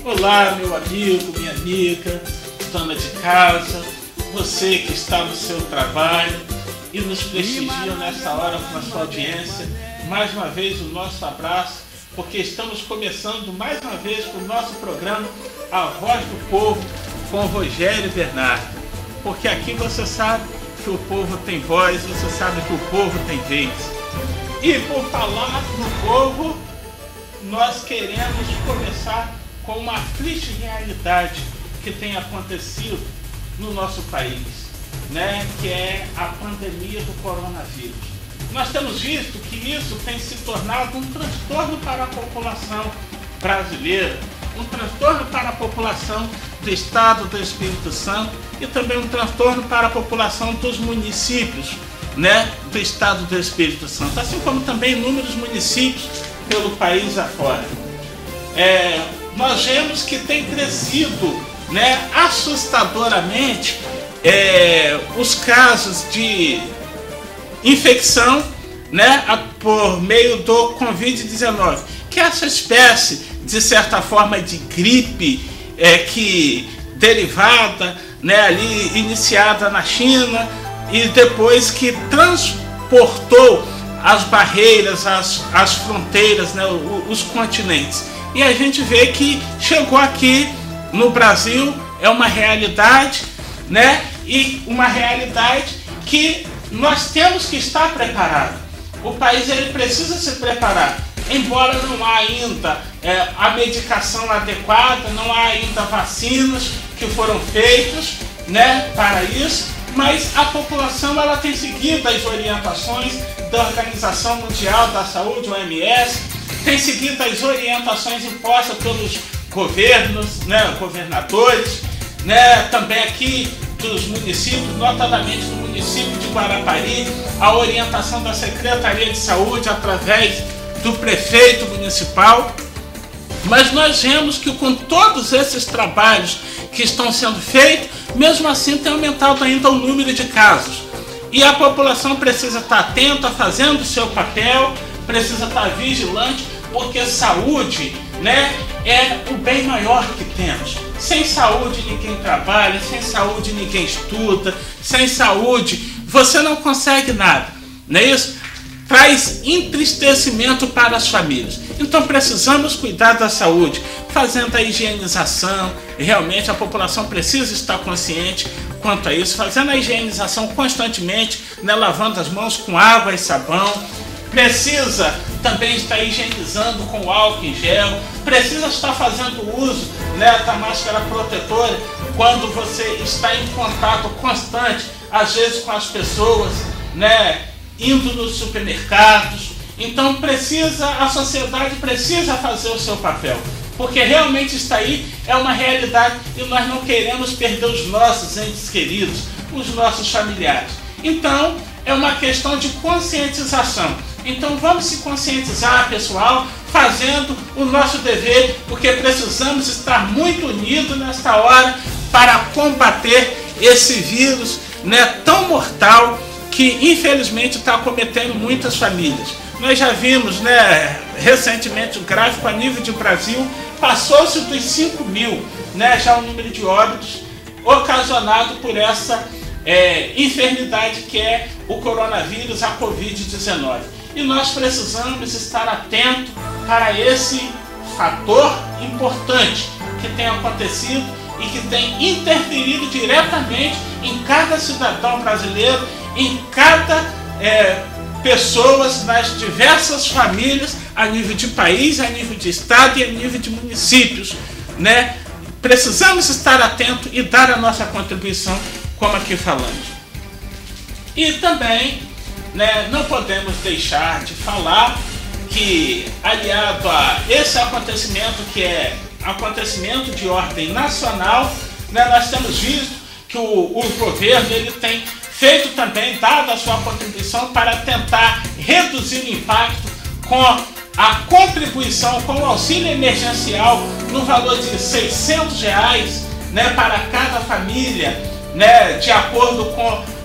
Olá, meu amigo, minha amiga, dona de casa, você que está no seu trabalho e nos prestigia nessa hora com a sua audiência. Mais uma vez o nosso abraço, porque estamos começando mais uma vez com o nosso programa A Voz do Povo com Rogério Bernardo. Porque aqui você sabe que o povo tem voz, você sabe que o povo tem vez. E por falar do povo, nós queremos começar com uma triste realidade que tem acontecido no nosso país, né? Que é a pandemia do coronavírus. Nós temos visto que isso tem se tornado um transtorno para a população brasileira, um transtorno para a população do estado do Espírito Santo e também um transtorno para a população dos municípios, né, do estado do Espírito Santo, assim como também inúmeros municípios pelo país afora. Nós vemos que tem crescido, né, assustadoramente os casos de infecção, né, por meio do Covid-19, que é essa espécie, de certa forma, de gripe que derivada, né, ali iniciada na China e depois que transportou as barreiras, as fronteiras, né, os continentes. E a gente vê que chegou aqui no Brasil, é uma realidade, né? E uma realidade que nós temos que estar preparados. O país ele precisa se preparar, embora não há ainda a medicação adequada, não há ainda vacinas que foram feitas, né, para isso, mas a população ela tem seguido as orientações da Organização Mundial da Saúde, OMS, tem seguido as orientações impostas pelos governos, né, governadores, né, também aqui dos municípios, notadamente no município de Guarapari, a orientação da Secretaria de Saúde através do prefeito municipal. Mas nós vemos que com todos esses trabalhos que estão sendo feitos, mesmo assim tem aumentado ainda o número de casos. E a população precisa estar atenta, fazendo o seu papel, precisa estar vigilante, porque saúde, né, é o bem maior que temos. Sem saúde ninguém trabalha, sem saúde ninguém estuda, sem saúde você não consegue nada, não é isso? Traz entristecimento para as famílias. Então precisamos cuidar da saúde, fazendo a higienização. Realmente a população precisa estar consciente quanto a isso, fazendo a higienização constantemente, né, lavando as mãos com água e sabão. Precisa também estar higienizando com álcool em gel, precisa estar fazendo uso, né, da máscara protetora quando você está em contato constante, às vezes com as pessoas, né, indo nos supermercados. Então a sociedade precisa fazer o seu papel, porque realmente isso aí é uma realidade e nós não queremos perder os nossos entes queridos, os nossos familiares. Então é uma questão de conscientização. Então vamos se conscientizar, pessoal, fazendo o nosso dever, porque precisamos estar muito unidos nesta hora para combater esse vírus, né, tão mortal que infelizmente está acometendo muitas famílias. Nós já vimos, né, recentemente o gráfico a nível de Brasil passou-se dos 5.000, né, já o número de óbitos ocasionado por essa enfermidade que é o coronavírus, a Covid-19. E nós precisamos estar atentos para esse fator importante que tem acontecido e que tem interferido diretamente em cada cidadão brasileiro, em cada pessoas, nas diversas famílias, a nível de país, a nível de estado e a nível de municípios, né? Precisamos estar atentos e dar a nossa contribuição, como aqui falamos. E também, né, não podemos deixar de falar que, aliado a esse acontecimento, que é acontecimento de ordem nacional, né, nós temos visto que o governo ele tem feito também, dado a sua contribuição para tentar reduzir o impacto com a contribuição, com o auxílio emergencial no valor de R$600, né, para cada família, né, de acordo com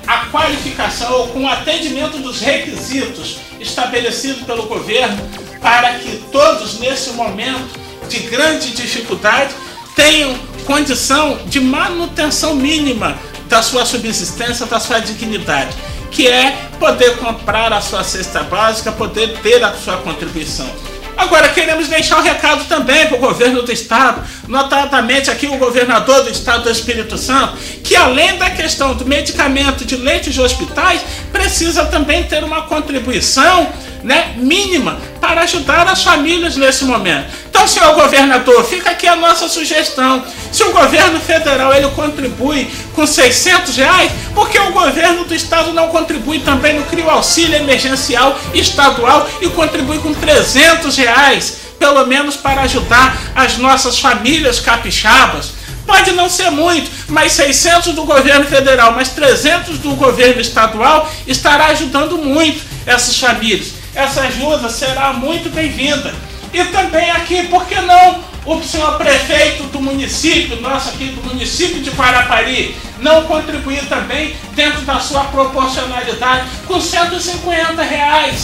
a qualificação ou com o atendimento dos requisitos estabelecidos pelo governo, para que todos nesse momento de grande dificuldade tenham condição de manutenção mínima da sua subsistência, da sua dignidade, que é poder comprar a sua cesta básica, poder ter a sua contribuição. Agora, queremos deixar um recado também para o governo do estado, notadamente aqui o governador do estado do Espírito Santo, que além da questão do medicamento, de leitos de hospitais, precisa também ter uma contribuição, né, mínima para ajudar as famílias nesse momento. Então, senhor governador, fica aqui a nossa sugestão. Se o governo federal ele contribui com R$600, por que o governo do estado não contribui também no CRIO Auxílio Emergencial Estadual e contribui com R$300, pelo menos para ajudar as nossas famílias capixabas? Pode não ser muito, mas 600 do governo federal, mais 300 do governo estadual estará ajudando muito essas famílias. Essa ajuda será muito bem-vinda. E também aqui, por que não o senhor prefeito do município, nosso aqui do município de Guarapari, não contribuir também dentro da sua proporcionalidade com R$150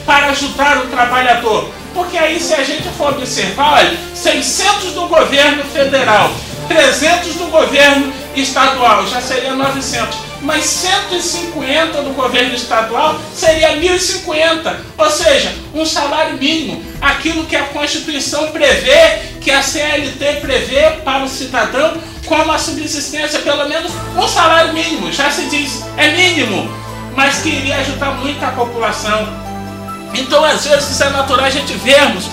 para ajudar o trabalhador? Porque aí, se a gente for observar, olha, 600 do governo federal, 300 do governo estadual, já seria 900. Mas 150 do governo estadual seria 1.050, ou seja, um salário mínimo, aquilo que a Constituição prevê, que a CLT prevê para o cidadão como a subsistência, pelo menos um salário mínimo, já se diz, é mínimo, mas que iria ajudar muito a população. Então, às vezes, é natural a gente vermos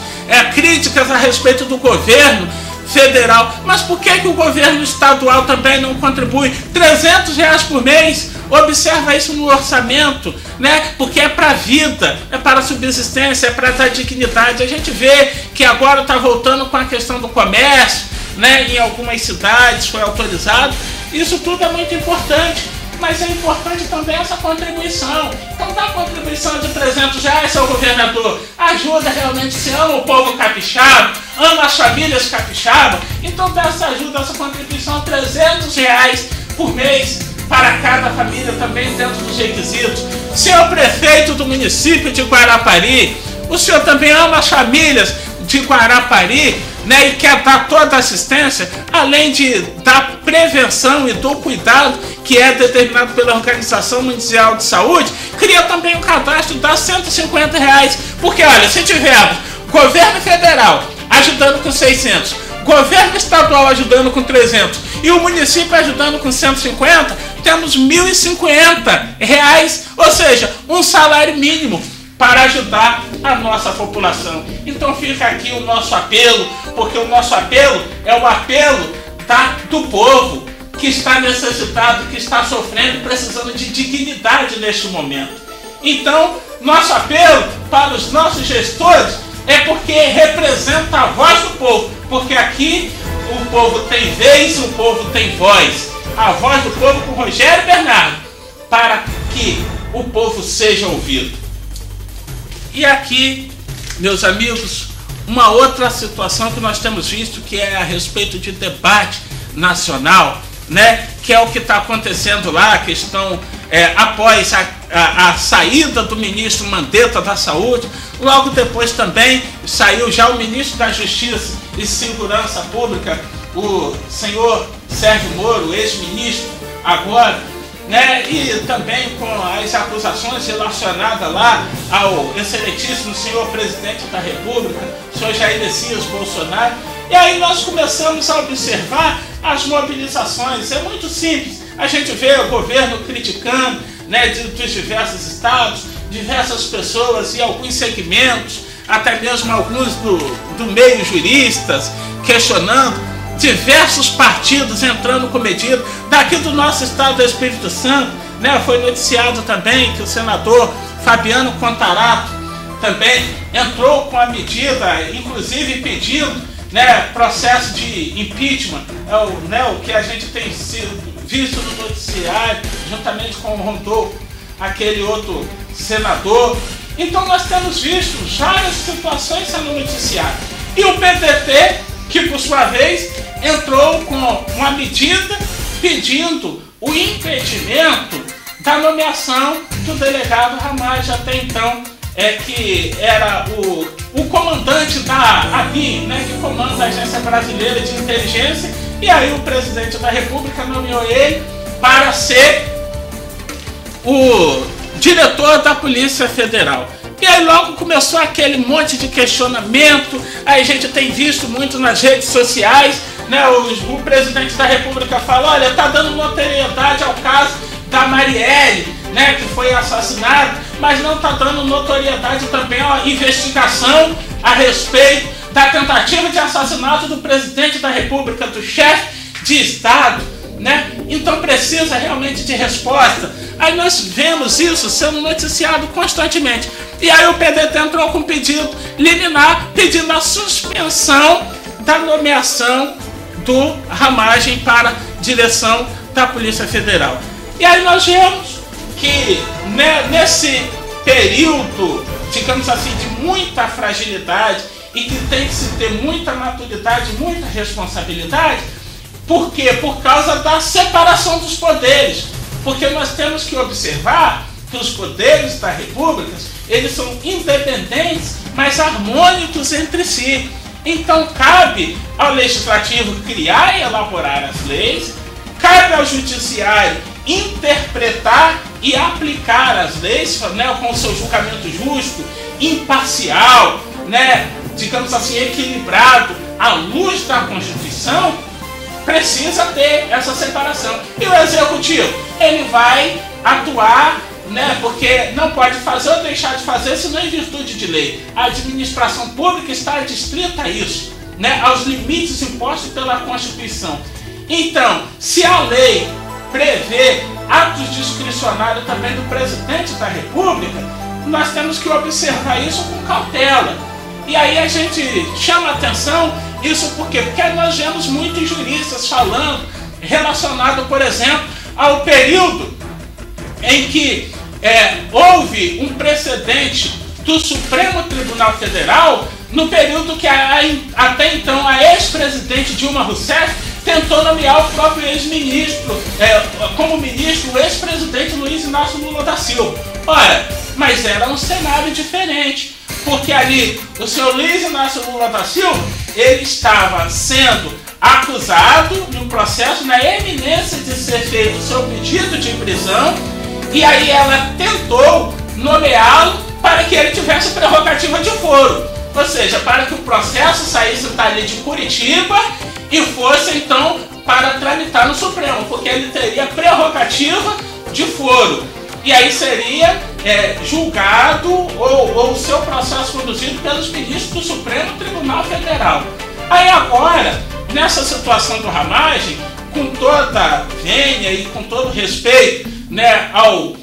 críticas a respeito do governo federal, mas por que o governo estadual também não contribui? R$300 por mês, observa isso no orçamento, né? Porque é para a vida, é para a subsistência, é para dar dignidade. A gente vê que agora está voltando com a questão do comércio, né? Em algumas cidades foi autorizado, isso tudo é muito importante. Mas é importante também essa contribuição. Então dá contribuição de R$300, seu governador. Ajuda realmente, se ama o povo capixaba, ama as famílias capixabas. Então dá essa ajuda, essa contribuição, R$300 por mês para cada família, também dentro dos requisitos. Senhor prefeito do município de Guarapari, o senhor também ama as famílias de Guarapari, né, e quer dar toda a assistência, além de dar prevenção e do cuidado que é determinado pela Organização Mundial de Saúde, cria também um cadastro, dá R$150, porque olha, se tivermos governo federal ajudando com 600, governo estadual ajudando com 300 e o município ajudando com 150, temos R$1.050, ou seja, um salário mínimo para ajudar a nossa população. Então fica aqui o nosso apelo, porque o nosso apelo é o apelo do povo que está necessitado, que está sofrendo e precisando de dignidade neste momento. Então, nosso apelo para os nossos gestores é porque representa a voz do povo, porque aqui o povo tem vez, o povo tem voz. A voz do povo com Rogério Bernardo, para que o povo seja ouvido. E aqui, meus amigos, uma outra situação que nós temos visto, que é a respeito de debate nacional, né? Que é o que está acontecendo lá, a questão após a saída do ministro Mandetta da Saúde, logo depois também saiu já o ministro da Justiça e Segurança Pública, o senhor Sérgio Moro, ex-ministro agora, né? E também com as acusações relacionadas lá ao excelentíssimo senhor presidente da República, senhor Jair Messias Bolsonaro. E aí nós começamos a observar as mobilizações. É muito simples, a gente vê o governo criticando, né, dos diversos estados, diversas pessoas e alguns segmentos, até mesmo alguns do meio juristas, questionando, diversos partidos entrando com medida. Daqui do nosso estado do Espírito Santo, né, foi noticiado também que o senador Fabiano Contarato também entrou com a medida, inclusive pedindo, né, processo de impeachment, o que a gente tem visto no noticiário, juntamente com o Rondô, aquele outro senador. Então nós temos visto várias situações sendo noticiadas. E o PDT, que por sua vez entrou com uma medida pedindo o impedimento da nomeação do delegado Ramagem, até então que era o comandante da a ABIN, né, que comanda a Agência Brasileira de Inteligência, e aí o presidente da República nomeou ele para ser o diretor da Polícia Federal. E aí logo começou aquele monte de questionamento. Aí a gente tem visto muito nas redes sociais, né, o presidente da República fala: olha, tá dando notoriedade ao caso da Marielle, né, que foi assassinada, mas não tá dando notoriedade também à investigação a respeito da tentativa de assassinato do presidente da República, do chefe de Estado, né? Então precisa realmente de resposta. Aí nós vemos isso sendo noticiado constantemente. E aí o PDT entrou com pedido liminar, pedindo a suspensão da nomeação do Ramagem para direção da Polícia Federal. E aí nós vemos que, né, nesse período, digamos assim, de muita fragilidade e que tem que se ter muita maturidade, muita responsabilidade. Por quê? Por causa da separação dos poderes. Porque nós temos que observar que os poderes da República, eles são independentes, mas harmônicos entre si. Então cabe ao Legislativo criar e elaborar as leis, cabe ao Judiciário interpretar e aplicar as leis, né, com o seu julgamento justo, imparcial, né, digamos assim, equilibrado, à luz da Constituição. Precisa ter essa separação. E o Executivo, ele vai atuar, né, porque não pode fazer ou deixar de fazer senão em virtude de lei. A administração pública está adstrita a isso, né, aos limites impostos pela Constituição. Então, se a lei prevê atos discricionários também do presidente da República, nós temos que observar isso com cautela. E aí a gente chama a atenção isso por quê? Porque nós vemos muitos juristas falando relacionado, por exemplo, ao período em que houve um precedente do Supremo Tribunal Federal, no período que até então a ex-presidente Dilma Rousseff tentou nomear o próprio ex-ministro, como ministro, o ex-presidente Luiz Inácio Lula da Silva. Ora, mas era um cenário diferente, porque ali o senhor Luiz Inácio Lula da Silva, ele estava sendo acusado de um processo na eminência de ser feito o seu pedido de prisão, e aí ela tentou nomeá-lo para que ele tivesse prerrogativa de foro, ou seja, para que o processo saísse dali de Curitiba e fosse então para tramitar no Supremo, porque ele teria prerrogativa de foro, e aí seria julgado ou o seu processo conduzido pelos ministros do Supremo Tribunal Federal. Aí agora, nessa situação do Ramagem, com toda a vênia e com todo respeito, né, ao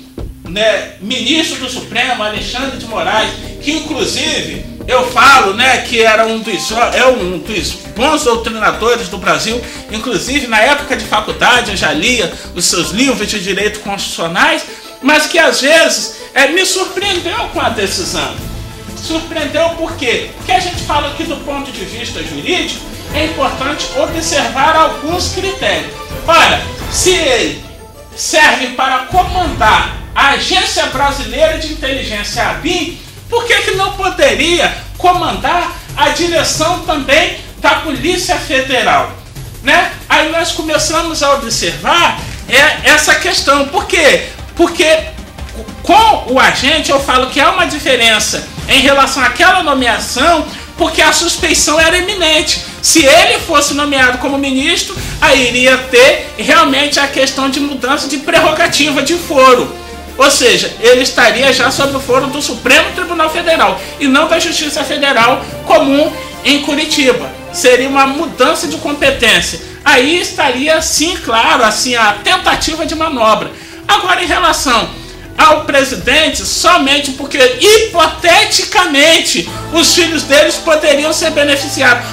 ministro do Supremo, Alexandre de Moraes, que inclusive eu falo, né, que era um dos bons doutrinadores do Brasil, inclusive na época de faculdade eu já lia os seus livros de direito constitucionais, mas que às vezes me surpreendeu com a decisão. Surpreendeu por quê? Porque a gente fala que do ponto de vista jurídico é importante observar alguns critérios. Ora, se ele serve para comandar a Agência Brasileira de Inteligência, a ABIN, por que não poderia comandar a direção também da Polícia Federal? Né? Aí nós começamos a observar essa questão. Por quê? Porque com o agente eu falo que há uma diferença em relação àquela nomeação, porque a suspeição era iminente. Se ele fosse nomeado como ministro, aí iria ter realmente a questão de mudança de prerrogativa de foro. Ou seja, ele estaria já sob o foro do Supremo Tribunal Federal e não da Justiça Federal comum em Curitiba. Seria uma mudança de competência. Aí estaria, sim, claro, assim, a tentativa de manobra. Agora, em relação ao presidente, somente porque, hipoteticamente, os filhos deles poderiam ser beneficiados.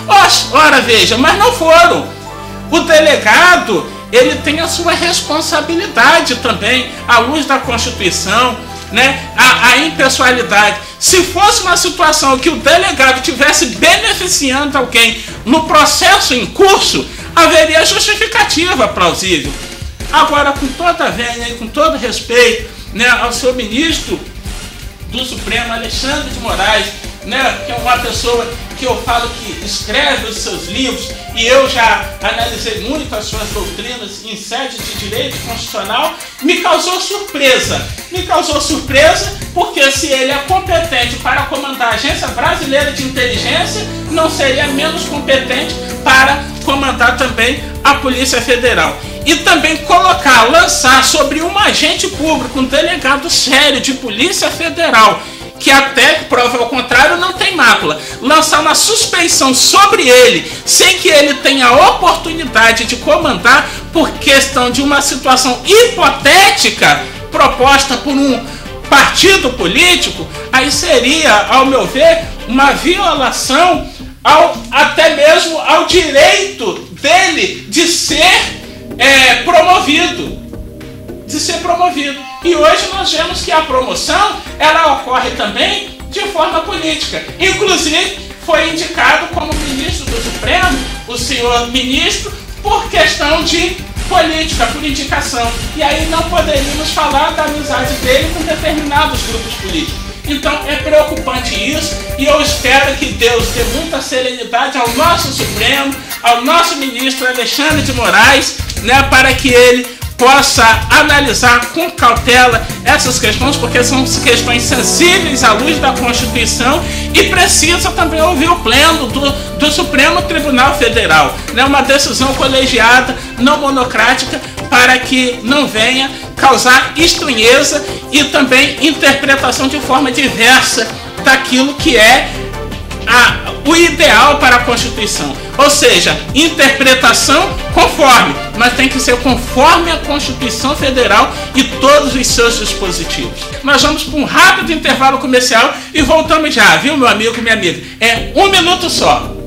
Ora, veja, mas não foram. O delegado, ele tem a sua responsabilidade também, à luz da Constituição, né? A impessoalidade. Se fosse uma situação que o delegado estivesse beneficiando alguém no processo em curso, haveria justificativa plausível. Agora, com toda a vênia e com todo respeito, né, ao seu ministro do Supremo, Alexandre de Moraes, né, que é uma pessoa que eu falo que escreve os seus livros, e eu já analisei muito as suas doutrinas em sede de direito constitucional, me causou surpresa. Me causou surpresa porque se ele é competente para comandar a Agência Brasileira de Inteligência, não seria menos competente para comandar também a Polícia Federal. E também lançar sobre um agente público, um delegado sério de Polícia Federal, que até prova ao contrário não tem mácula, lançar uma suspeição sobre ele, sem que ele tenha a oportunidade de comandar por questão de uma situação hipotética proposta por um partido político, aí seria, ao meu ver, uma violação até mesmo ao direito dele de ser promovido. E hoje nós vemos que a promoção, ela ocorre também de forma política. Inclusive, foi indicado como ministro do Supremo, o senhor ministro, por questão de política, por indicação. E aí não poderíamos falar da amizade dele com determinados grupos políticos. Então é preocupante isso, e eu espero que Deus dê muita serenidade ao nosso Supremo, ao nosso ministro Alexandre de Moraes, né, para que ele possa analisar com cautela essas questões, porque são questões sensíveis à luz da Constituição, e precisa também ouvir o pleno do Supremo Tribunal Federal, né, uma decisão colegiada, não monocrática, para que não venha causar estranheza e também interpretação de forma diversa daquilo que é o ideal para a Constituição. Ou seja, interpretação conforme, mas tem que ser conforme a Constituição Federal e todos os seus dispositivos. Nós vamos para um rápido intervalo comercial e voltamos já, viu, meu amigo e minha amiga? É 1 minuto só.